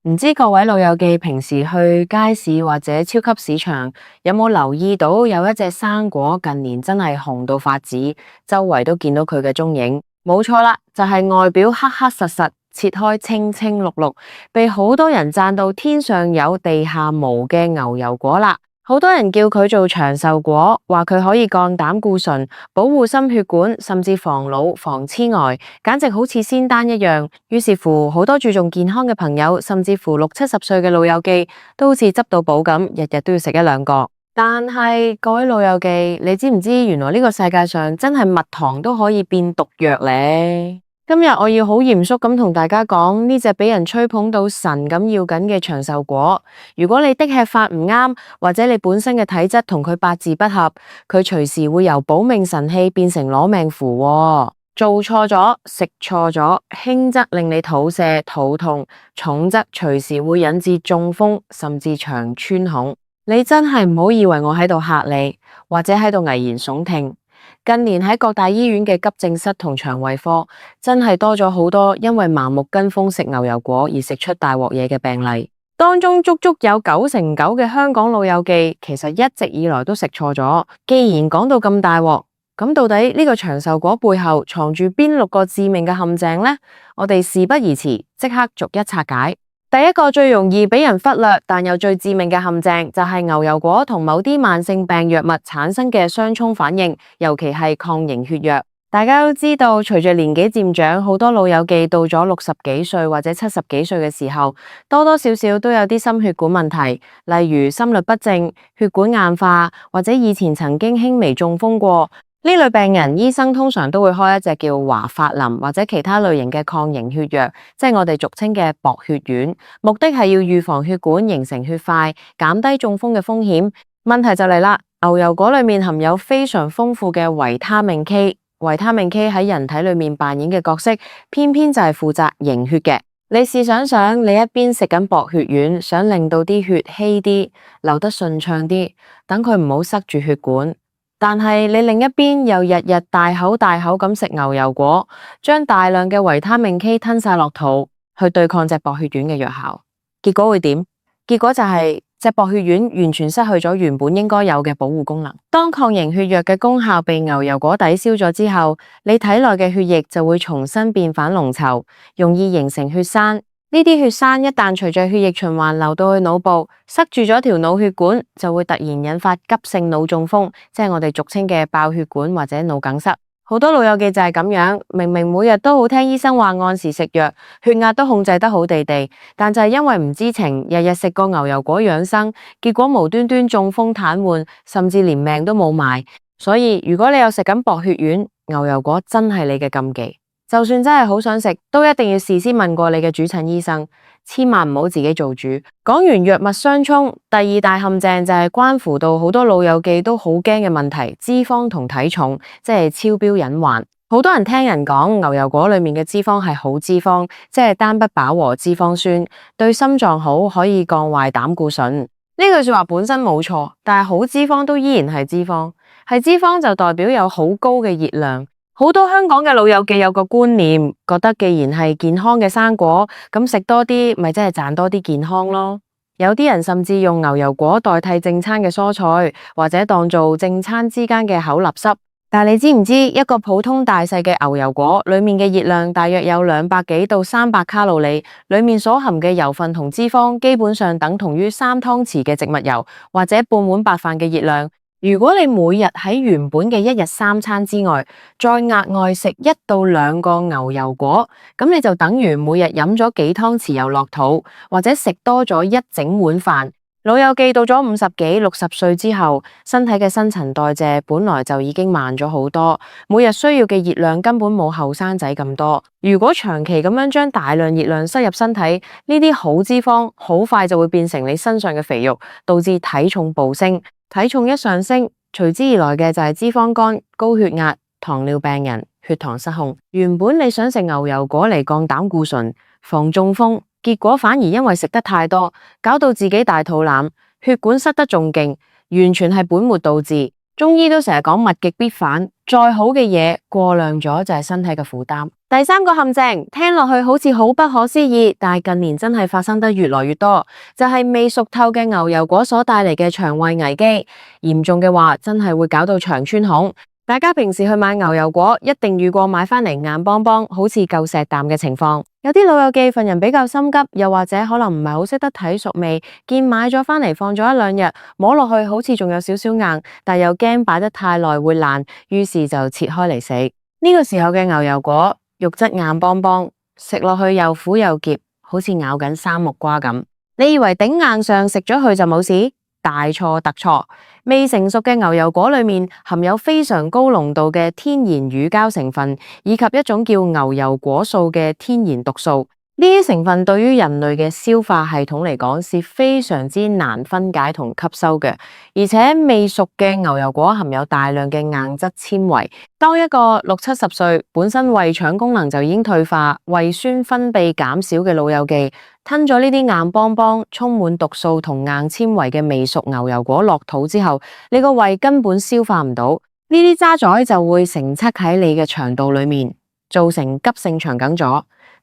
唔知各位老友記平時去街市或者超級市場有冇留意到有一隻生果近年真係紅到發紫，周圍都見到佢嘅蹤影。冇錯啦，就係外表黑黑實實，切開青青綠綠，被好多人讚到天上有地下無嘅牛油果啦。好多人叫佢做長壽果，話佢可以降膽固醇、保護心血管，甚至防老、防痴呆，簡直好似仙丹一樣。於是乎，好多注重健康嘅朋友，甚至乎60-70歲嘅老友記，都好似執到寶咁，日日都要食一兩個。但係各位老友記，你知唔知原來呢個世界上真係蜜糖都可以變毒藥呢？今日我要好嚴肅咁同大家講呢隻俾人吹捧到神咁要緊嘅長壽果。如果你的吃法唔啱，或者你本身嘅體質同佢八字不合，佢隨時會由保命神器變成攞命符喎。做錯咗，食錯咗，輕則令你肚瀉肚痛，重則隨時會引致中風，甚至腸穿孔。你真係唔好以為我喺度嚇你，或者喺度危言聳聽。近年喺各大醫院嘅急症室同腸胃科，真係多咗好多因為盲目跟風食牛油果而食出大鑊嘢嘅病例。當中足足有99%嘅香港老友記，其實一直以來都食錯咗。既然講到咁大鑊，咁到底呢個長壽果背後藏住邊6個致命嘅陷阱呢？我哋事不宜遲，即刻逐一拆解。第一個最容易俾人忽略，但又最致命嘅陷阱，就係牛油果同某啲慢性病藥物產生嘅相衝反應，尤其係抗凝血藥。大家都知道，隨着年紀漸長，好多老友記到咗60幾歲或者70幾歲嘅時候，多多少少都有啲心血管問題，例如心律不正、血管硬化，或者以前曾經輕微中風過。呢類病人，醫生通常都會開一隻叫華法林或者其他類型嘅抗凝血藥，即係我哋俗稱嘅薄血丸，目的係要預防血管形成血塊，減低中風嘅風險。問題就嚟啦，牛油果裏面含有非常豐富嘅維他命 K， 維他命 K 喺人體裏面扮演嘅角色，偏偏就係負責凝血嘅。你試想想，你一邊食緊薄血丸，想令到啲血稀啲，流得順暢啲，等佢唔好塞住血管。但係你另一邊又日日大口大口咁食牛油果，將大量嘅維他命 K 吞晒落肚，去對抗隻薄血丸嘅藥效。結果會點？結果就係隻薄血丸完全失去咗原本應該有嘅保護功能。當抗凝血藥嘅功效被牛油果抵消咗之後，你體內嘅血液就會重新變返濃稠，容易形成血栓。呢啲血栓一旦隨着血液循環流到去腦部，塞住咗條腦血管，就會突然引發急性腦中風，即係我哋俗稱嘅爆血管或者腦梗塞。好多老友記就係咁樣，明明每日都好聽醫生話按時食藥，血壓都控制得好地地，但就係因為唔知情，日日食個牛油果養生，結果無端端中風癱瘓，甚至連命都冇埋。所以如果你有食緊薄血丸，牛油果真係你嘅禁忌。就算真係好想食，都一定要事先問過你嘅主診醫生，千萬唔好自己做主。講完藥物相衝，第二大陷阱就係關乎到好多老友記都好驚嘅問題，脂肪同體重，即係超標隱患。好多人聽人講牛油果裏面嘅脂肪係好脂肪，即係單不飽和脂肪酸，對心臟好，可以降壞膽固醇。呢句說話本身冇錯，但係好脂肪都依然係脂肪，係脂肪就代表有好高嘅熱量。好多香港嘅老友記有個觀念，覺得既然係健康嘅生果，咁食多啲咪真係賺多啲健康咯。有啲人甚至用牛油果代替正餐嘅蔬菜，或者當做正餐之間嘅口立濕。但係你知唔知一個普通大細嘅牛油果裏面嘅熱量大約有200幾到300卡路里，裏面所含嘅油分同脂肪基本上等同於3湯匙嘅植物油或者半碗白飯嘅熱量。如果你每日喺原本嘅一日3餐之外，再額外食1到2個牛油果，咁你就等於每日飲咗幾湯匙油落肚，或者食多咗1整碗飯。老友記到咗50幾、60歲之後，身體嘅新陳代謝本來就已經慢咗好多，每日需要嘅熱量根本冇後生仔咁多。如果長期咁樣將大量熱量塞入身體，呢啲好脂肪好快就會變成你身上嘅肥肉，導致體重暴升。體重一上升，隨之而來嘅就係脂肪肝、高血壓、糖尿病人、血糖失控。原本你想食牛油果嚟降膽固醇、防中風，結果反而因為食得太多，搞到自己大肚腩，血管塞得仲勁，完全係本末倒置。中醫都成日講物極必反，再好嘅嘢過量咗就係身體嘅負擔。第三個陷阱，聽落去好似好不可思議，但係近年真係發生得越來越多，就係未熟透嘅牛油果所帶嚟嘅腸胃危機，嚴重嘅話真係會搞到腸穿孔。大家平時去買牛油果，一定遇過買返嚟硬邦邦，好似舊石啖嘅情況。有啲老友記份人比較心急，又或者可能唔係好識得睇熟味，見買咗返嚟放咗一兩日，摸落去好似仲有少少硬，但又驚擺得太耐會爛，於是就切開嚟食。呢個時候嘅牛油果，肉質硬邦邦，食落去又苦又澀，好似咬緊生木瓜咁。你以為頂硬上食咗佢就冇事？大錯特錯！未成熟嘅牛油果裏面含有非常高濃度嘅天然乳膠成分，以及一種叫牛油果素嘅天然毒素。呢啲成分對於人類嘅消化系統嚟講是非常之難分解同吸收嘅，而且未熟嘅牛油果含有大量嘅硬質纖維。當一個60-70歲，本身胃腸功能就已經退化、胃酸分泌減少嘅老友記，吞咗呢啲硬邦邦、充滿毒素同硬纖維嘅未熟牛油果落肚之後，你個胃根本消化唔到，呢啲渣滓就會成塞喺你嘅腸道裏面，造成急性腸梗阻。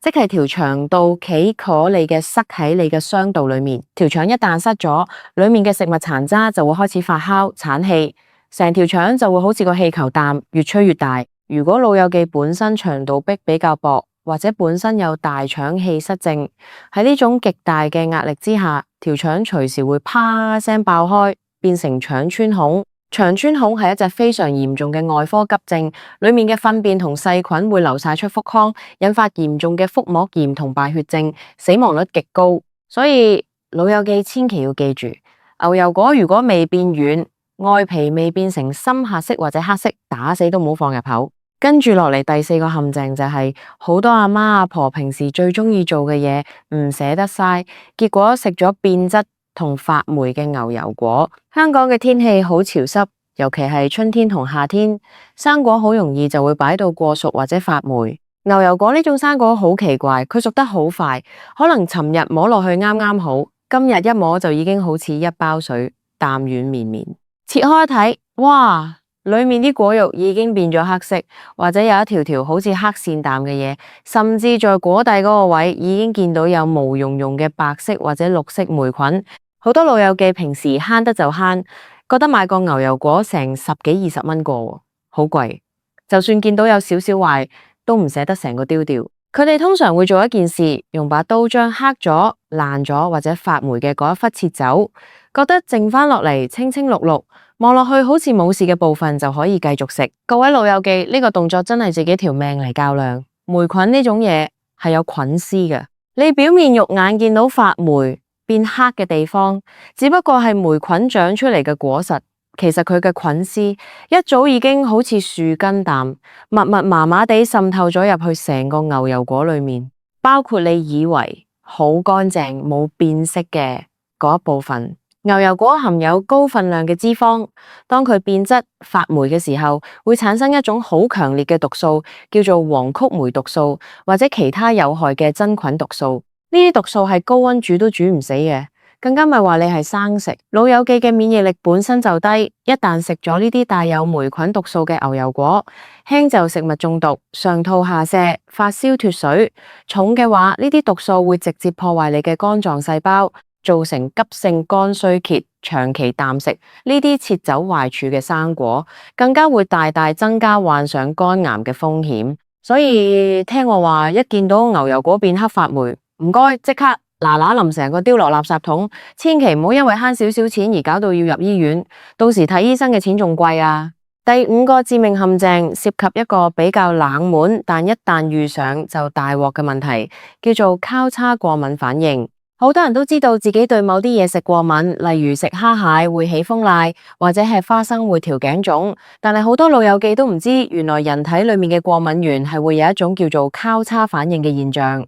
即係條腸道企坐你嘅塞喺你嘅商道裏面，條腸一旦塞咗，裏面嘅食物殘渣就會開始發酵產氣，成條腸就會好似個氣球彈，越吹越大。如果老友記本身腸道壁比較薄，或者本身有大腸氣室症，喺呢種極大嘅壓力之下，條腸隨時會啪聲爆開，變成腸穿孔。腸穿孔係一隻非常嚴重嘅外科急症，裏面嘅糞便同細菌會流晒出腹腔，引發嚴重嘅腹膜炎同敗血症，死亡率極高。所以老友記千祈要記住，牛油果如果未變軟，外皮未變成深褐色或者黑色，打死都唔好放入口。跟住落嚟第四個陷阱就係好多阿媽阿婆平時最中意做嘅嘢唔捨得嘥，結果食咗變質同發霉嘅牛油果。香港嘅天氣好潮濕，尤其係春天同夏天，生果好容易就會擺到過熟或者發霉。牛油果呢種生果好奇怪，佢熟得好快，可能尋日摸落去啱啱好，今日一摸就已經好似一包水，淡軟綿綿。切開一睇，哇！裏面啲果肉已經變咗黑色，或者有一條條好似黑線淡嘅嘢，甚至在果蒂嗰個位已經見到有毛茸茸嘅白色或者綠色霉菌。好多老友記平時慳得就慳，覺得買個牛油果成10幾20蚊個，好貴。就算見到有少少壞，都唔捨得成個丟掉。佢哋通常會做一件事，用把刀將黑咗、爛咗或者發霉嘅嗰一忽切走，覺得剩翻落嚟清清綠綠，望落去好似冇事嘅部分就可以繼續食。各位老友記，呢個動作真係自己條命嚟較量。霉菌呢種嘢係有菌絲嘅，你表面肉眼見到發霉變黑嘅地方，只不過係霉菌長出嚟嘅果實。其實佢嘅菌絲一早已經好似樹根啖，密密麻麻地滲透咗入去成個牛油果裏面，包括你以為好乾淨冇變色嘅嗰一部分。牛油果含有高分量嘅脂肪，當佢變質發霉嘅時候，會產生一種好強烈嘅毒素，叫做黃曲霉毒素，或者其他有害嘅真菌毒素。呢啲毒素係高溫煮都煮唔死嘅，更加咪話你係生食。老友記嘅免疫力本身就低，一旦食咗呢啲帶有霉菌毒素嘅牛油果，輕就食物中毒、上吐下瀉、發燒脫水；重嘅話，呢啲毒素會直接破壞你嘅肝臟細胞，造成急性肝衰竭、長期淡食呢啲切走壞處嘅生果，更加會大大增加患上肝癌嘅風險。所以聽我話，一見到牛油果變黑發霉，唔該即刻嗱嗱臨成個丟落垃圾桶，千祈唔好因為慳少少錢而搞到要入醫院，到時睇醫生嘅錢仲貴啊！第五個致命陷阱涉及一個比較冷門，但一旦遇上就大鑊嘅問題，叫做交叉過敏反應。好多人都知道自己對某啲嘢食過敏，例如食蝦蟹會起風賴，或者係花生會條頸腫。但係好多老友記都唔知，原來人體裏面嘅過敏源係會有一種叫做交叉反應嘅現象。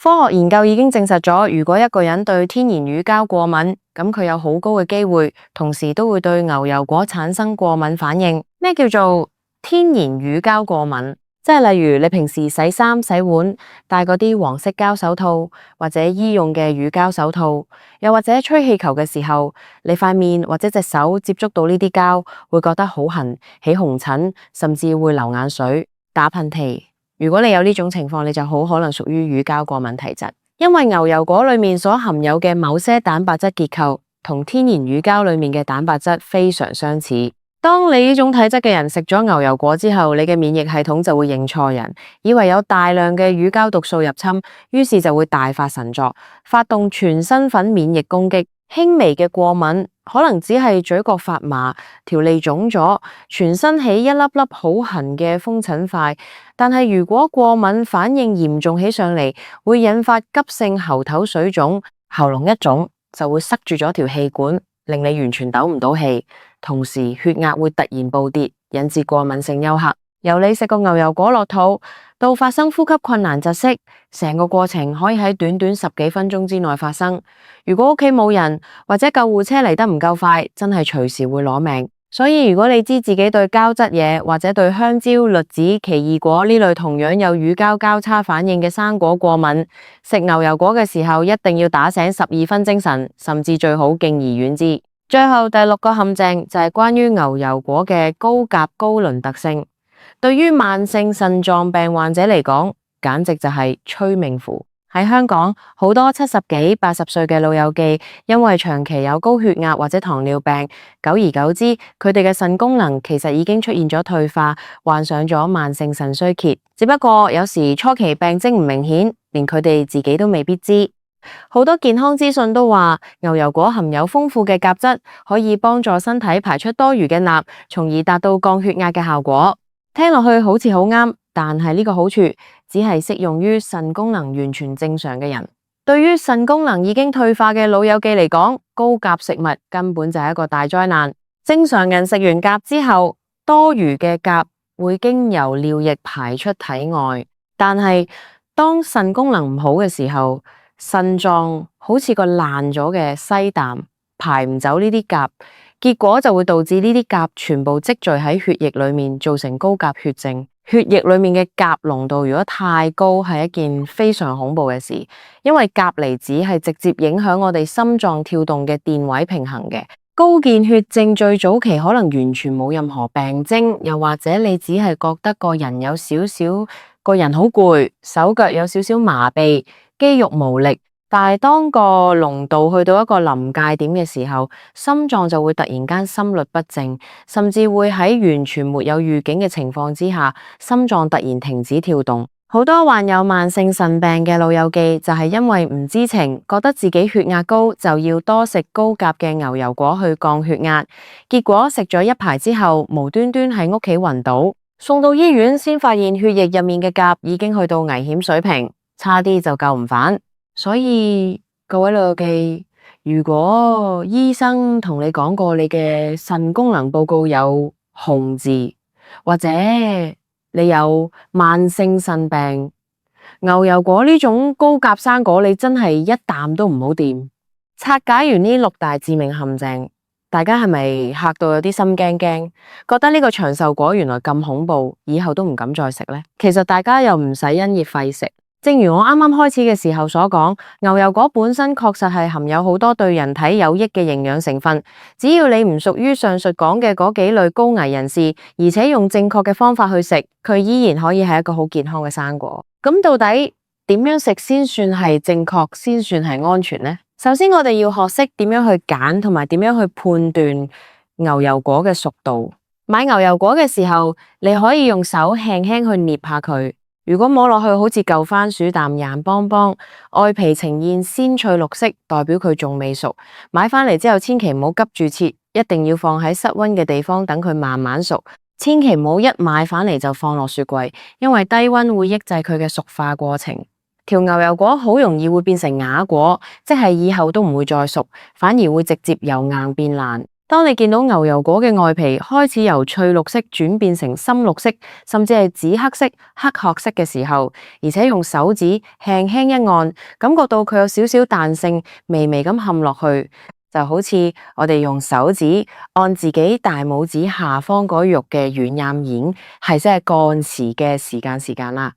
科學研究已經證實咗，如果一個人對天然乳膠過敏，咁佢有好高嘅機會，同時都會對牛油果產生過敏反應。咩叫做天然乳膠過敏？即係例如你平時洗衫洗碗戴嗰啲黃色膠手套，或者醫用嘅乳膠手套，又或者吹氣球嘅時候，你塊面或者隻手接觸到呢啲膠，會覺得好痕、起紅疹，甚至會流眼水、打噴嚏。如果你有呢種情況，你就好可能屬於乳膠過敏體質，因為牛油果裏面所含有嘅某些蛋白質結構同天然乳膠裏面嘅蛋白質非常相似。當你呢種體質嘅人食咗牛油果之後，你嘅免疫系統就會認錯人，以為有大量嘅乳膠毒素入侵，於是就會大發神作，發動全身份免疫攻擊。輕微嘅過敏可能只係嘴角發麻、條脷腫咗、全身起一粒粒好痕嘅風疹塊，但係如果過敏反應嚴重起上嚟，會引發急性喉頭水腫，喉嚨一腫就會塞住咗條氣管，令你完全唞唔到氣。同時血壓會突然暴跌，引致過敏性休克。由你食個牛油果落肚到發生呼吸困難窒息，成個過程可以喺短短10幾分鐘之內發生。如果屋企冇人或者救護車嚟得唔夠快，真係隨時會攞命。所以如果你知自己對膠質嘢或者對香蕉、栗子、奇異果呢類同樣有乳膠交叉反應嘅生果過敏，食牛油果嘅時候一定要打醒12分精神，甚至最好敬而遠之。最後第6個陷阱就係關於牛油果嘅高鉀高磷特性，對於慢性腎臟病患者嚟講，簡直就係催命符。喺香港，好多70幾、80歲嘅老友記，因為長期有高血壓或者糖尿病，久而久之，佢哋嘅腎功能其實已經出現咗退化，患上咗慢性腎衰竭。只不過有時初期病徵唔明顯，連佢哋自己都未必知。好多健康資訊都話牛油果含有豐富嘅鉀質，可以幫助身體排出多餘嘅鈉，從而達到降血壓嘅效果。聽落去好似好啱，但係呢個好處只係適用於腎功能完全正常嘅人。對於腎功能已經退化嘅老友記嚟講，高鉀食物根本就係一個大災難。正常人食完鉀之後，多餘嘅鉀會經由尿液排出體外，但係當腎功能唔好嘅時候，腎臟好似個爛咗嘅西啖，排唔走呢啲鉀，結果就會導致呢啲鉀全部積聚喺血液裏面，造成高鉀血症。血液裏面嘅鉀濃度如果太高，係一件非常恐怖嘅事，因為鉀離子係直接影響我哋心臟跳動嘅電位平衡嘅。高健血症最早期可能完全冇任何病徵，又或者你只係覺得個人有少少個人好攰，手腳有少少麻痹，肌肉無力，但係當個濃度去到一個臨界點嘅時候，心臟就會突然間心律不正，甚至會喺完全沒有預警嘅情況之下，心臟突然停止跳動。好多患有慢性腎病嘅老友記就係因為唔知情，覺得自己血壓高就要多食高鉀嘅牛油果去降血壓，結果食咗一排之後，無端端喺屋企暈倒，送到醫院先發現血液入面嘅鉀已經去到危險水平。差啲就救唔返，所以各位老友記，如果醫生同你講過你嘅腎功能報告有紅字，或者你有慢性腎病，牛油果呢種高鉀生果，你真係一啖都唔好掂。拆解完呢6大致命陷阱，大家係咪嚇到有啲心驚驚？覺得呢個長壽果原來咁恐怖，以後都唔敢再食呢？其實大家又唔使因噎廢食。正如我啱啱開始嘅時候所講，牛油果本身確實係含有好多對人體有益嘅營養成分，只要你唔屬於上述講嘅嗰幾類高危人士，而且用正確嘅方法去食，佢依然可以係一個好健康嘅生果。咁到底點樣食先算係正確，先算係安全呢？首先我哋要學識點樣去揀，同埋點樣去判斷牛油果嘅熟度。買牛油果嘅時候，你可以用手輕輕去捏下佢。如果摸落去好似舊番薯啖硬邦邦，外皮呈現鮮翠綠色，代表佢仲未熟。買返嚟之後，千祈唔好急住切，一定要放喺室溫嘅地方等佢慢慢熟。千祈唔好一買返嚟就放落雪櫃，因為低溫會抑制佢嘅熟化過程。條牛油果好容易會變成啞果，即係以後都唔會再熟，反而會直接由硬變爛。當你見到牛油果嘅外皮開始由翠綠色轉變成深綠色，甚至係紫黑色、黑褐色嘅時候，而且用手指輕輕一按，感覺到佢有少少彈性，微微咁嵌落去，就好似我哋用手指按自己大拇指下方嗰肉嘅軟硬面，係即係幹時嘅時間啦。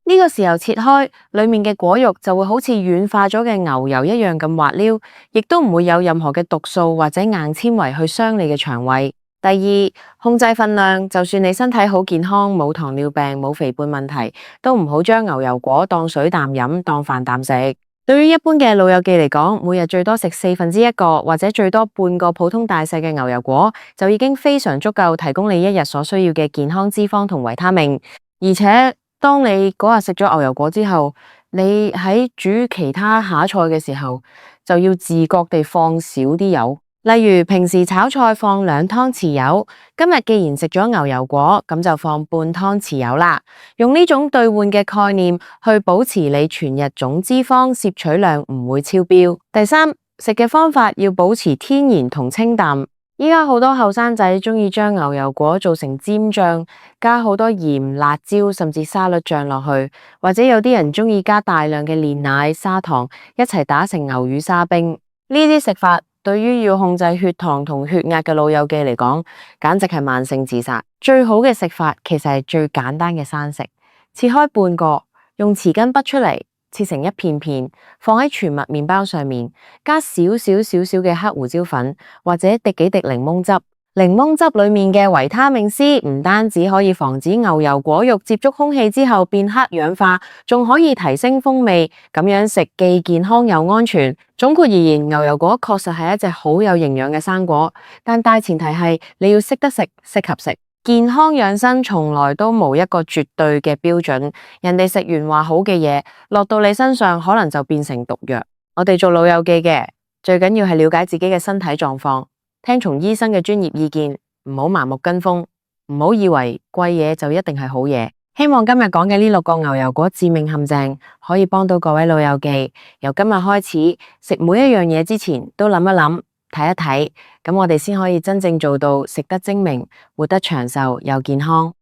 呢個時候切開，裏面嘅果肉就會好似軟化咗嘅牛油一樣咁滑溜，亦都唔會有任何嘅毒素或者硬纖維去傷你嘅腸胃。第二，控制分量，就算你身體好健康，冇糖尿病，冇肥胖問題，都唔好將牛油果當水啖飲，當飯啖食。對於一般嘅老友記嚟講，每日最多食1/4個或者最多半個普通大細嘅牛油果，就已經非常足夠提供你一日所需要嘅健康脂肪同維他命。而且當你嗰日食咗牛油果之後，你喺煮其他下菜嘅時候，就要自覺地放少啲油。例如平時炒菜放2湯匙油，今日既然食咗牛油果，咁就放半湯匙油啦。用呢種兌換嘅概念去保持你全日總脂肪攝取量唔會超標。第三，食嘅方法要保持天然同清淡。依家好多後生仔中意將牛油果做成尖醬，加好多鹽、辣椒甚至沙律醬落去，或者有啲人中意加大量嘅煉奶、砂糖一齊打成牛乳沙冰。呢啲食法對於要控制血糖同血壓嘅老友記嚟講，簡直係慢性自殺。最好嘅食法其實係最簡單嘅生食，切開半個，用匙羹剝出嚟，切成一片片，放喺全麥麵包上面，加少少嘅黑胡椒粉，或者滴幾滴檸檬汁。檸檬汁裏面嘅維他命 C 唔單止可以防止牛油果肉接觸空氣之後變黑氧化，仲可以提升風味，咁樣食既健康又安全。總括而言，牛油果確實係一隻好有營養嘅生果，但大前提係你要識得食，適合食。健康養生從來都冇一個絕對嘅標準，人哋食完話好嘅嘢，落到你身上可能就變成毒藥。我哋做老友記嘅，最緊要係了解自己嘅身體狀況，聽從醫生嘅專業意見，唔好盲目跟風，唔好以為貴嘢就一定係好嘢。希望今日講嘅呢6個牛油果致命陷阱可以幫到各位老友記，由今日開始食每一樣嘢之前都諗一諗，睇一睇，咁我哋先可以真正做到食得精明，活得長壽又健康。